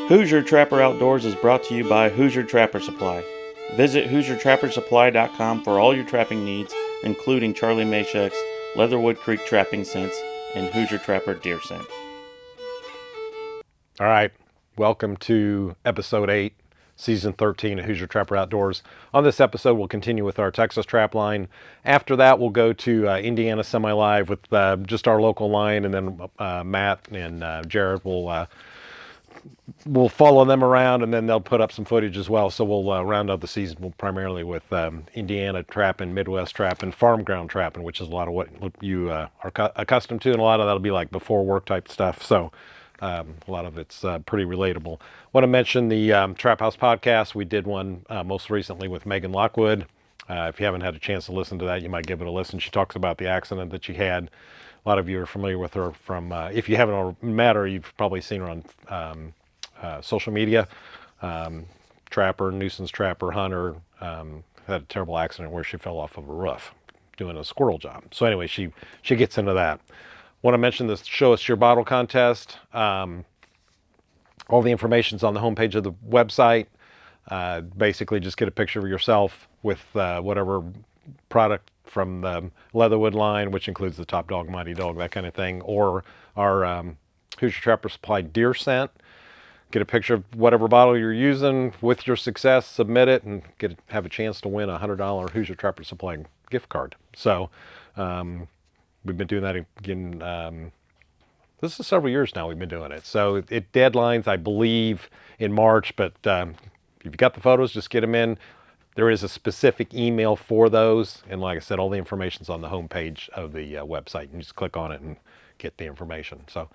Hoosier Trapper Outdoors is brought to you by Hoosier Trapper Supply. Visit HoosierTrapperSupply.com for all your trapping needs, including Charlie Machek's Leatherwood Creek trapping scents and Hoosier Trapper deer scent. All right, welcome to Episode 8, Season 13 of Hoosier Trapper Outdoors. On this episode, we'll continue with our Texas trap line. After that, we'll go to Indiana Semi-Live with just our local line, and then Matt and Jared we'll follow them around, and then they'll put up some footage as well. So we'll round out the season primarily with Indiana trapping, Midwest trapping, farm ground trapping, which is a lot of what you are accustomed to, and a lot of that'll be like before work type stuff. So a lot of it's pretty relatable. Want to mention the Trap House podcast. We did one most recently with Megan Lockwood. If you haven't had a chance to listen to that, you might give it a listen. She talks about the accident that she had. A lot of you are familiar with her from, if you haven't already met her, you've probably seen her on social media. Trapper, nuisance trapper, hunter, had a terrible accident where she fell off of a roof doing a squirrel job. So anyway, she gets into that. Want to mention this Show Us Your Bottle contest. All the information's on the homepage of the website. Basically, just get a picture of yourself with whatever product from the Leatherwood line, which includes the Top Dog, Mighty Dog, that kind of thing, or our Hoosier Trapper Supply deer scent. Get a picture of whatever bottle you're using with your success, submit it, and have a chance to win a $100 Hoosier Trapper Supply gift card. So we've been doing that again. This is several years now we've been doing it. So it deadlines, I believe, in March, but if you've got the photos, just get them in. There is a specific email for those, and like I said, all the information's on the homepage of the website. You just click on it and get the information. So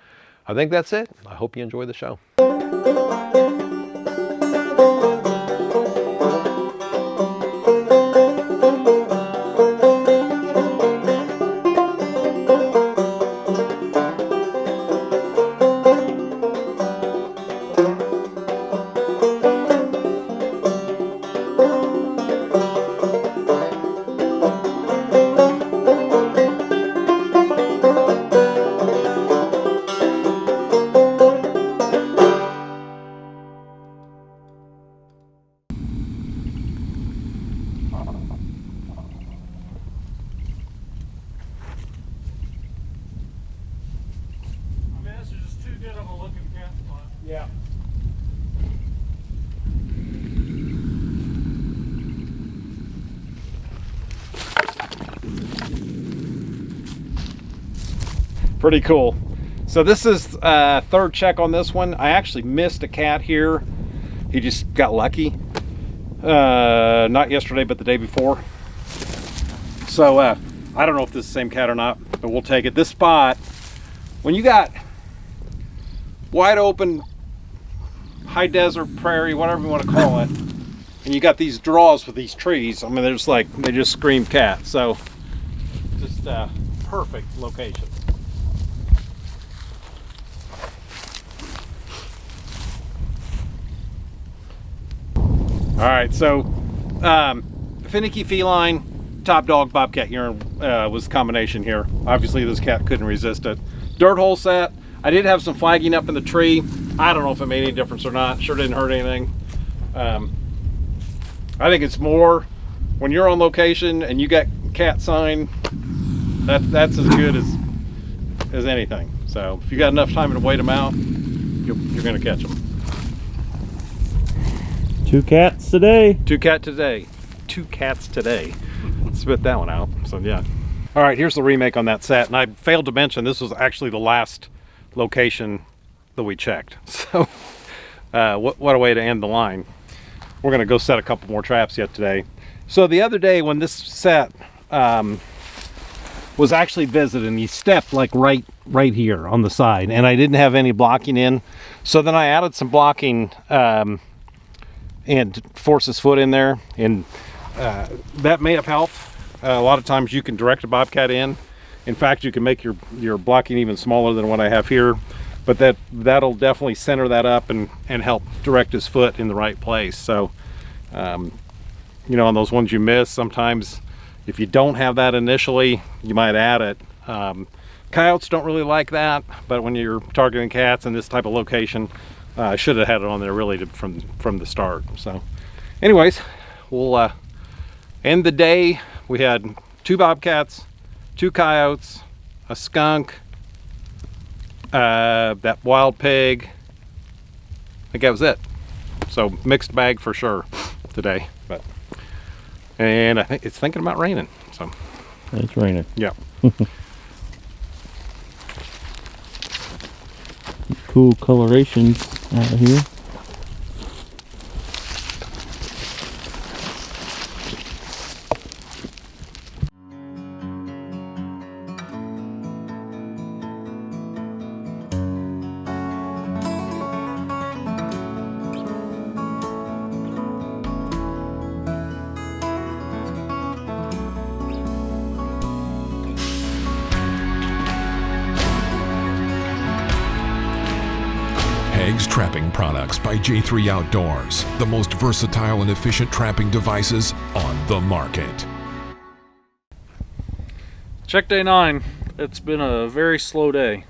I think that's it. I hope you enjoy the show. Yeah. Pretty cool. So this is third check on this one. I actually missed a cat here. He just got lucky. Not yesterday, but the day before. So I don't know if this is the same cat or not, but we'll take it. This spot, when you got wide open high desert, prairie, whatever you want to call it, and you got these draws with these trees, I mean, there's like, they just scream cat. So just perfect location. All right, so finicky feline, top dog, bobcat urine was the combination here. Obviously this cat couldn't resist it. Dirt hole set. I did have some flagging up in the tree. I don't know if it made any difference or not. Sure didn't hurt anything. I think it's more when you're on location and you got cat sign, that's as good as anything. So if you got enough time to wait them out, you're gonna catch them. Two cats today. Two cats today. Spit that one out. So yeah. All right, here's the remake on that set. And I failed to mention this was actually the last location that we checked. So what a way to end the line. We're gonna go set a couple more traps yet today. So the other day when this set was actually visited, and he stepped like right here on the side, and I didn't have any blocking in. So then I added some blocking and forced his foot in there, and that may have helped. A lot of times you can direct a bobcat in. In fact, you can make your blocking even smaller than what I have here, but that'll definitely center that up and help direct his foot in the right place. So you know, on those ones you miss, sometimes if you don't have that initially, you might add it. Coyotes don't really like that, but when you're targeting cats in this type of location, I should have had it on there really from the start. So anyways, we'll end the day. We had 2 bobcats, 2 coyotes, a skunk, that wild pig. I think that was it. So mixed bag for sure today. And I think it's thinking about raining. So It's raining. yeah. Cool colorations out here. Hags Trapping Products by J3 Outdoors, the most versatile and efficient trapping devices on the market. Check day 9. It's been a very slow day.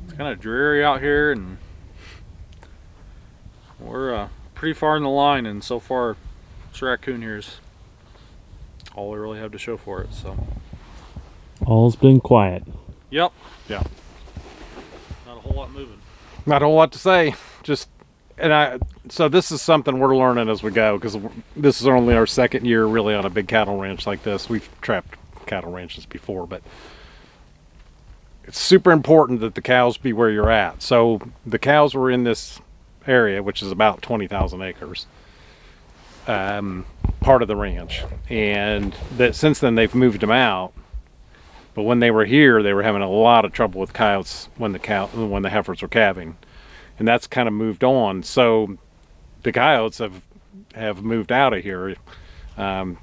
It's kind of dreary out here, and we're pretty far in the line, and so far this raccoon here is all we really have to show for it. So All's been quiet. yep, Yeah. not a whole lot moving. Not a whole lot to say. So this is something we're learning as we go, because this is only our 2nd year really on a big cattle ranch like this. We've trapped cattle ranches before, but it's super important that the cows be where you're at. So the cows were in this area, which is about 20,000 acres, part of the ranch, and that since then they've moved them out. But when they were here, they were having a lot of trouble with coyotes when the heifers were calving, and that's kind of moved on. So the coyotes have moved out of here. So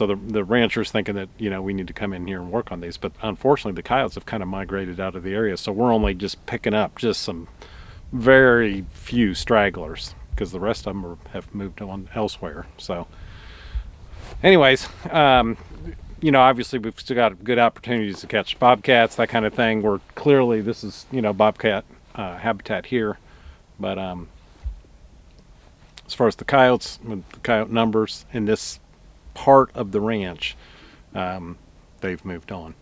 the ranchers thinking that we need to come in here and work on these, but unfortunately the coyotes have kind of migrated out of the area. So we're only just picking up just some very few stragglers, because the rest of them have moved on elsewhere. So, anyways. Obviously we've still got good opportunities to catch bobcats, that kind of thing. Where clearly this is, bobcat habitat here. But as far as the coyotes, with the coyote numbers in this part of the ranch, they've moved on.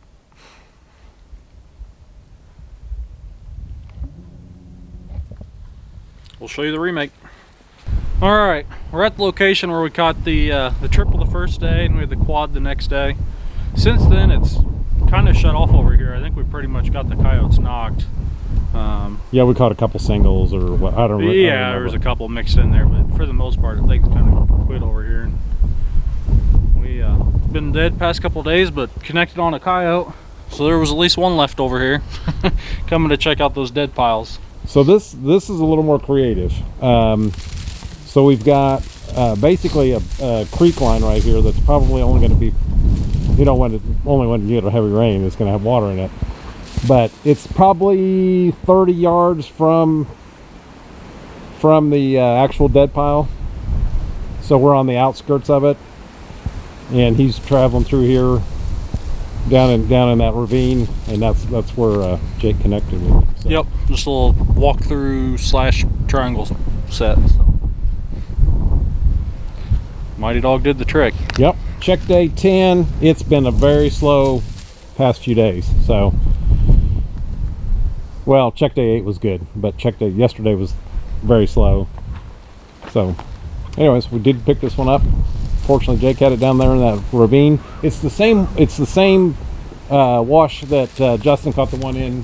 We'll show you the remake. All right, we're at the location where we caught the triple the first day, and we had the quad the next day. Since then, it's kind of shut off over here. I think we pretty much got the coyotes knocked. Yeah, we caught a couple singles or what? I don't remember. Yeah, there was a couple mixed in there, but for the most part, I think it's kind of quit over here. We been dead past couple days, but connected on a coyote, so there was at least one left over here, coming to check out those dead piles. So this is a little more creative. So we've got basically a creek line right here that's probably only going to be, only when you get a heavy rain, it's going to have water in it. But it's probably 30 yards from the actual dead pile. So we're on the outskirts of it, and he's traveling through here down in that ravine, and that's where Jake connected with him. So. Yep, just a little walkthrough / triangle set. So. Mighty Dog did the trick. Yep. Check day 10. It's been a very slow past few days. So, well, check day 8 was good, but check day yesterday was very slow. So, anyways, we did pick this one up. Fortunately, Jake had it down there in that ravine. It's the same wash that Justin caught the one in,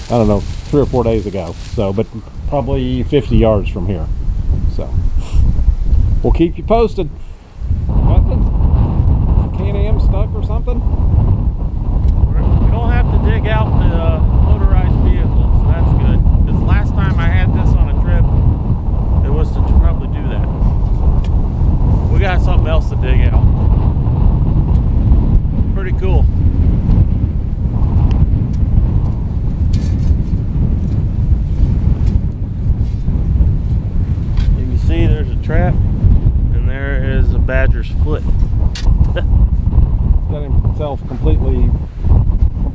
I don't know, 3 or 4 days ago. So, but probably 50 yards from here. So, we'll keep you posted. Nothing? Can-Am stuck or something? We don't have to dig out the motorized vehicle, so that's good. Because last time I had this on a trip, it was to probably do that. We got something else to dig out. Pretty cool. You can see there's a trap, and there is a badger's foot. Got himself completely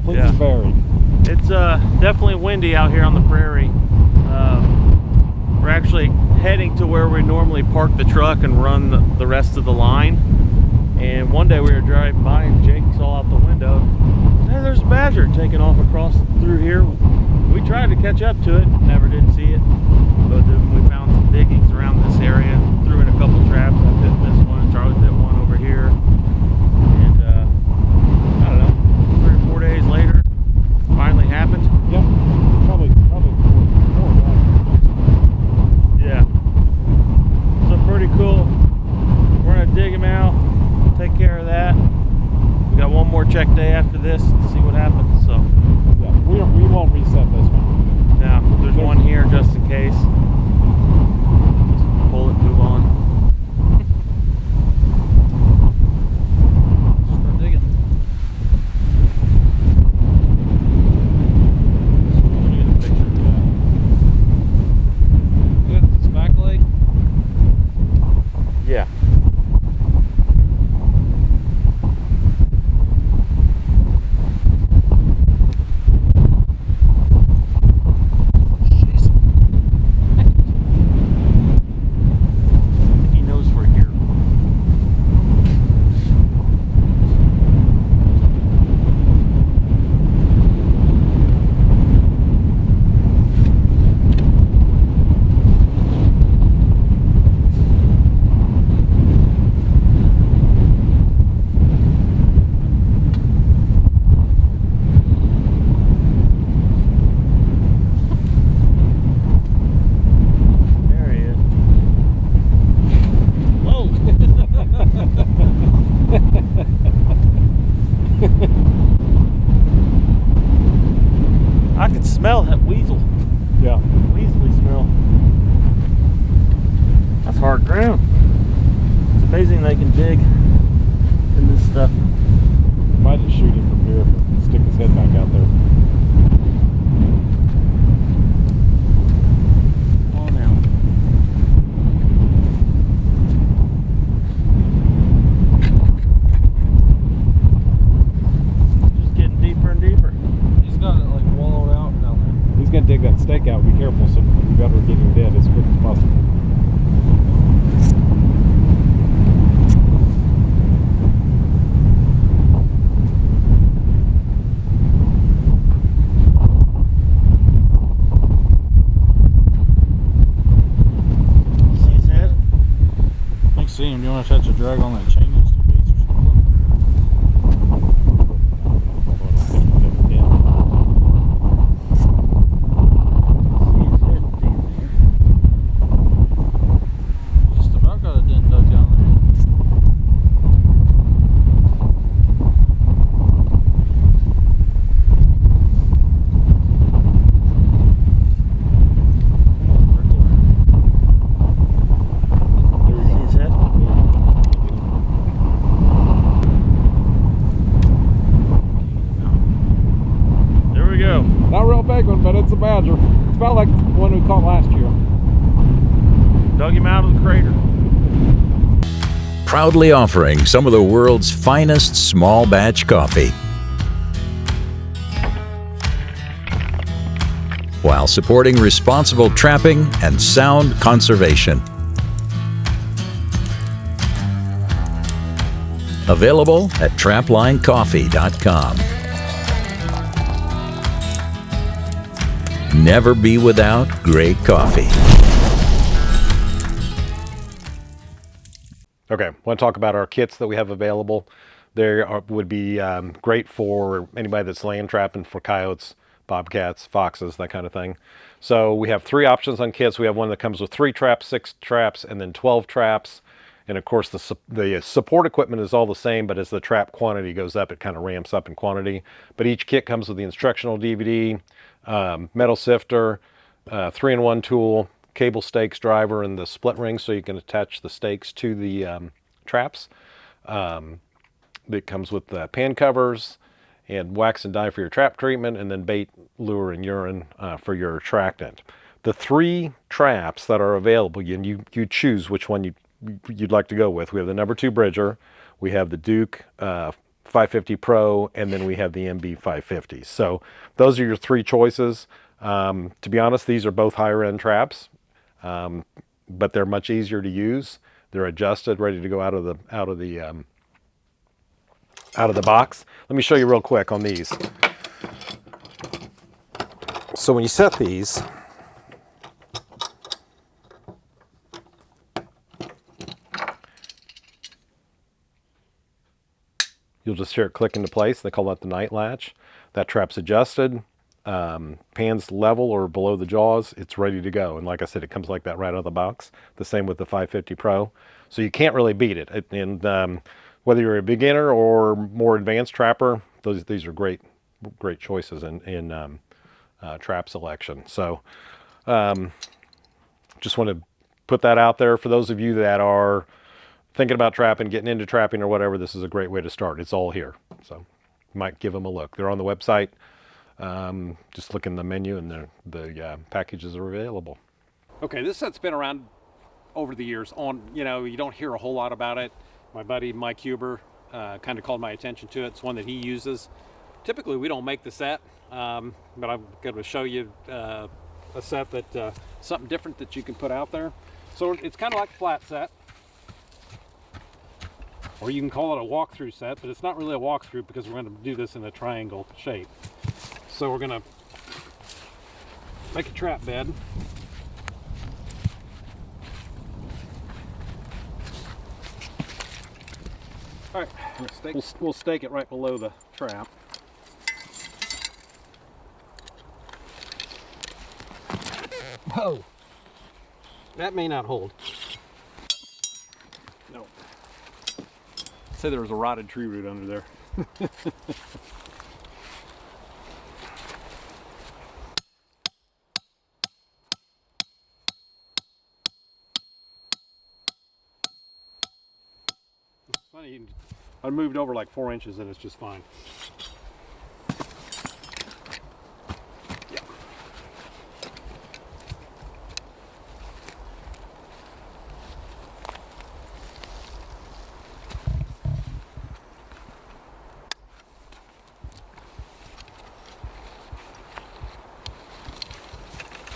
Yeah. buried. It's definitely windy out here on the prairie. We're actually heading to where we normally park the truck and run the rest of the line. And one day we were driving by and Jake saw out the window, hey, there's a badger taking off across through here. We tried to catch up to it, never did see it. But then we found some diggings around this area, threw in a couple traps. I bit this one, Charlie bit one over here. And I don't know, 3 or 4 days later, it finally happened. Yep, probably 4. Yeah. So pretty cool. We're gonna dig him out, take care of that. We got one more check day after this to see what happens. So Yeah, we won't reset this one. now there's one here just in case. Just pull it, move on. Start digging. Let me get a picture of that. Yeah, it's back leg. Yeah. He knows we're here. There he is. Whoa! I could smell that weasel. Yeah. Weaselly smell. That's hard ground. It's amazing they can dig in this stuff. Might just shoot him from here, stick his head back out there. Come on now. Just getting deeper and deeper. He's got it like wallowed out down He's gonna dig that stake out. Be careful, so we better get him dead as quick as possible. See his head? there. I can see him. Do you want to touch a drag on that chain used to base or something? See his head deep there. Just about got a dent dug down there. There we See go. his head? There we go. Not a real big one, but it's a badger. It's about like the one we caught last year. Dug him out of the crater. Proudly offering some of the world's finest small batch coffee, while supporting responsible trapping and sound conservation. Available at traplinecoffee.com. Never be without great coffee. Okay, want to talk about our kits that we have available. Would be great for anybody that's land trapping for coyotes, bobcats, foxes, that kind of thing. So we have 3 options on kits. We have one that comes with 3 traps, 6 traps, and then 12 traps. And of course, the support equipment is all the same, but as the trap quantity goes up, it kind of ramps up in quantity. But each kit comes with the instructional DVD, metal sifter, 3-in-1 tool, cable stakes driver, and the split ring so you can attach the stakes to the traps. It comes with pan covers and wax and dye for your trap treatment, and then bait, lure, and urine for your attractant. The 3 traps that are available, and you choose which one you'd like to go with. We have the number 2 Bridger, we have the Duke 550 Pro, and then we have the MB 550. So those are your 3 choices. To be honest, these are both higher end traps. but they're much easier to use. They're adjusted, ready to go out of the box. Let me show you real quick on these. So when you set these, you'll just hear it click into place. They call that the night latch. That trap's adjusted. Pan's level or below the jaws, it's ready to go. And like I said, it comes like that right out of the box. The same with the 550 Pro. So you can't really beat it. And whether you're a beginner or more advanced trapper, these are great choices in trap selection. So just want to put that out there for those of you that are thinking about trapping, getting into trapping or whatever. This is a great way to start. It's all here. So you might give them a look. They're on the website. Just look in the menu and the packages are available. Okay, this set's been around over the years. You don't hear a whole lot about it. My buddy Mike Huber kind of called my attention to it. It's one that he uses. Typically, we don't make the set, but I'm going to show you a set that something different that you can put out there. So it's kind of like a flat set, or you can call it a walkthrough set, but it's not really a walkthrough because we're going to do this in a triangle shape. So we're going to make a trap bed. All right, we'll stake it right below the trap. Whoa, that may not hold. No. Say there was a rotted tree root under there. Funny, I moved over like 4 inches and it's just fine. Yeah.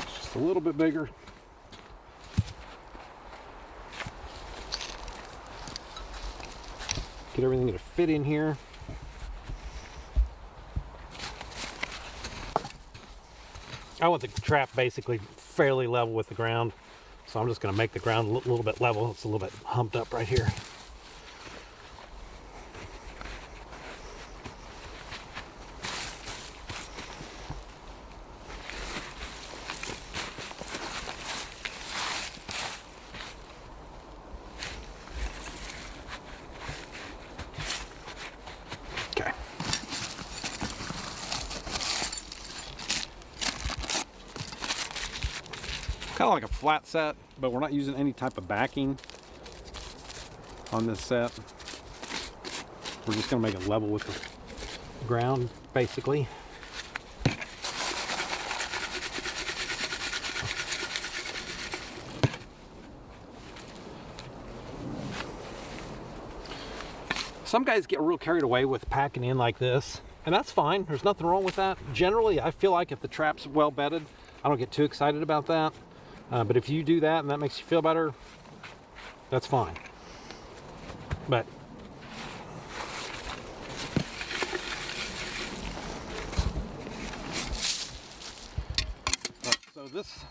Just a little bit bigger. Get everything to fit in here. I want the trap basically fairly level with the ground, so I'm just going to make the ground a little bit level. It's a little bit humped up right here. Kind of like a flat set, but we're not using any type of backing on this set. We're just going to make it level with the ground, basically. Some guys get real carried away with packing in like this, and that's fine. There's nothing wrong with that. Generally, I feel like if the trap's well bedded, I don't get too excited about that. But if you do that and that makes you feel better, that's fine. But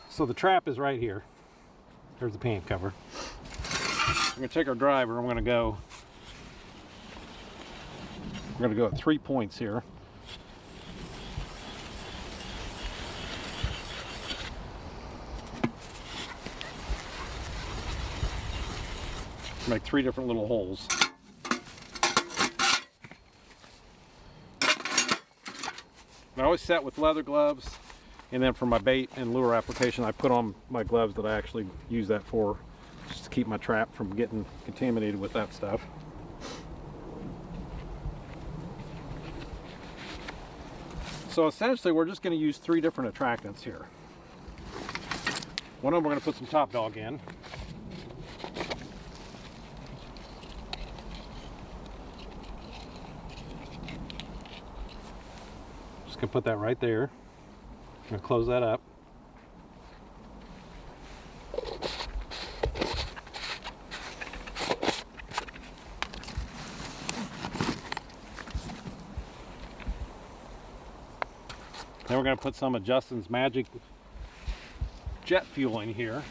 so the trap is right here. There's the pan cover. I'm going to take our driver. We're going to go at 3 points here. Make 3 different little holes. I always set with leather gloves, and then for my bait and lure application I put on my gloves that I actually use that for, just to keep my trap from getting contaminated with that stuff. So essentially we're just going to use 3 different attractants here. One of them we're going to put some Top Dog in. Gonna put that right there. I'm gonna close that up. Then we're going to put some of Justin's Magic jet fuel in here.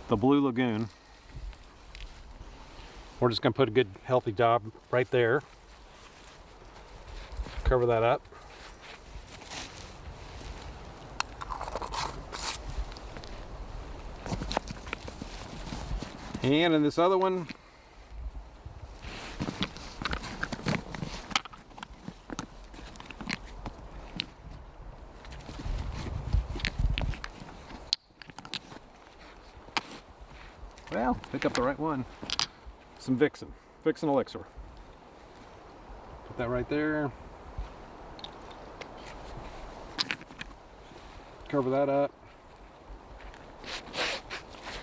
The Blue Lagoon. We're just going to put a good healthy dab right there. Cover that up. And in this other one, well, pick up the right one. Some Vixen Elixir. Put that right there. Cover that up.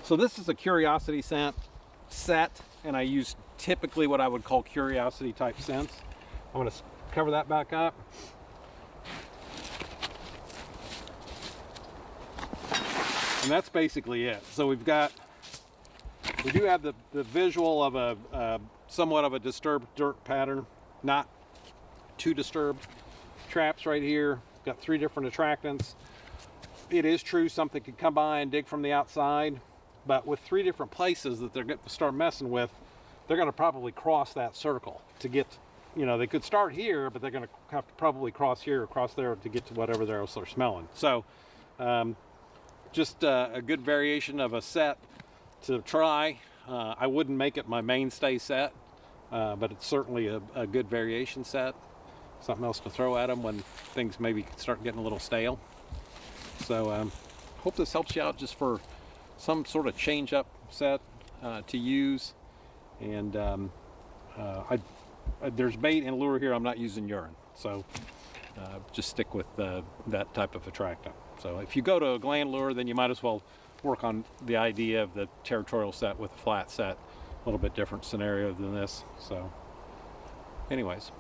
So this is a curiosity set, and I use typically what I would call curiosity type scents. I'm going to cover that back up. And that's basically it. So we do have the visual of a somewhat of a disturbed dirt pattern, not too disturbed. Traps right here, got 3 different attractants. It is true something could come by and dig from the outside, but with 3 different places that they're going to start messing with, they're going to probably cross that circle to get, they could start here, but they're going to have to probably cross here or cross there to get to whatever else they're smelling. So just a good variation of a set to try. I wouldn't make it my mainstay set, but it's certainly a good variation set. Something else to throw at them when things maybe start getting a little stale. So hope this helps you out just for some sort of change up set to use. And there's bait and lure here. I'm not using urine, so just stick with that type of attractant. So if you go to a gland lure, then you might as well work on the idea of the territorial set with a flat set. A little bit different scenario than this. So anyways.